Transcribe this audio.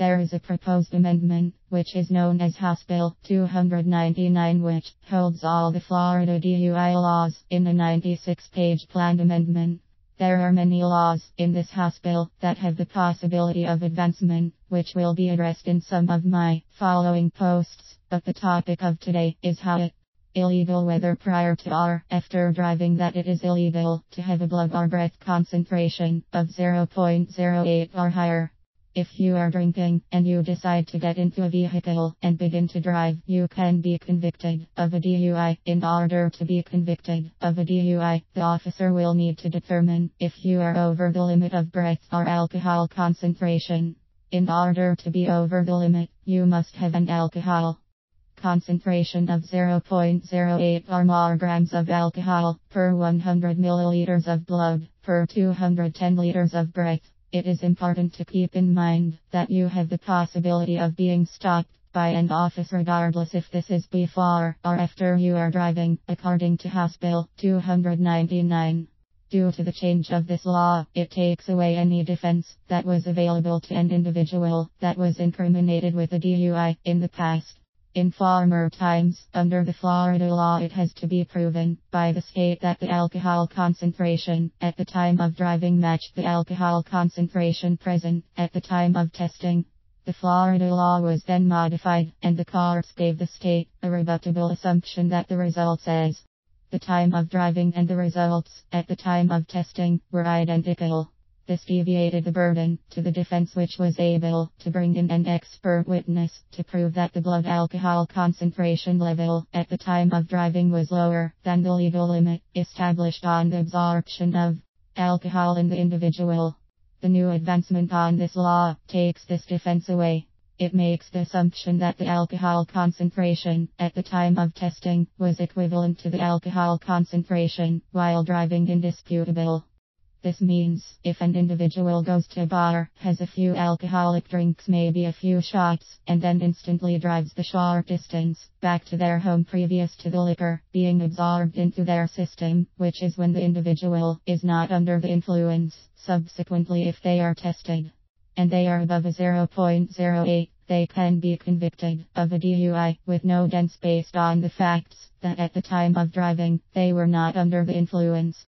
There is a proposed amendment, which is known as House Bill 299, which holds all the Florida DUI laws in a 96-page planned amendment. There are many laws in this House bill that have the possibility of advancement, which will be addressed in some of my following posts, but the topic of today is how it illegal whether prior to or after driving that it is illegal to have a blood or breath concentration of 0.08 or higher. If you are drinking and you decide to get into a vehicle and begin to drive, you can be convicted of a DUI. In order to be convicted of a DUI, the officer will need to determine if you are over the limit of breath or alcohol concentration. In order to be over the limit, you must have an alcohol concentration of 0.08 or more grams of alcohol per 100 milliliters of blood per 210 liters of breath. It is important to keep in mind that you have the possibility of being stopped by an officer regardless if this is before or after you are driving, according to House Bill 299. Due to the change of this law, it takes away any defense that was available to an individual that was incriminated with a DUI in the past. In former times, under the Florida law, it has to be proven by the state that the alcohol concentration at the time of driving matched the alcohol concentration present at the time of testing. The Florida law was then modified, and the courts gave the state a rebuttable assumption that the results as the time of driving and the results at the time of testing were identical. This deviated the burden to the defense, which was able to bring in an expert witness to prove that the blood alcohol concentration level at the time of driving was lower than the legal limit established on the absorption of alcohol in the individual. The new advancement on this law takes this defense away. It makes the assumption that the alcohol concentration at the time of testing was equivalent to the alcohol concentration while driving indisputable. This means, if an individual goes to a bar, has a few alcoholic drinks, maybe a few shots, and then instantly drives the short distance back to their home previous to the liquor being absorbed into their system, which is when the individual is not under the influence. Subsequently, if they are tested and they are above a 0.08, they can be convicted of a DUI with no defense based on the facts that at the time of driving, they were not under the influence.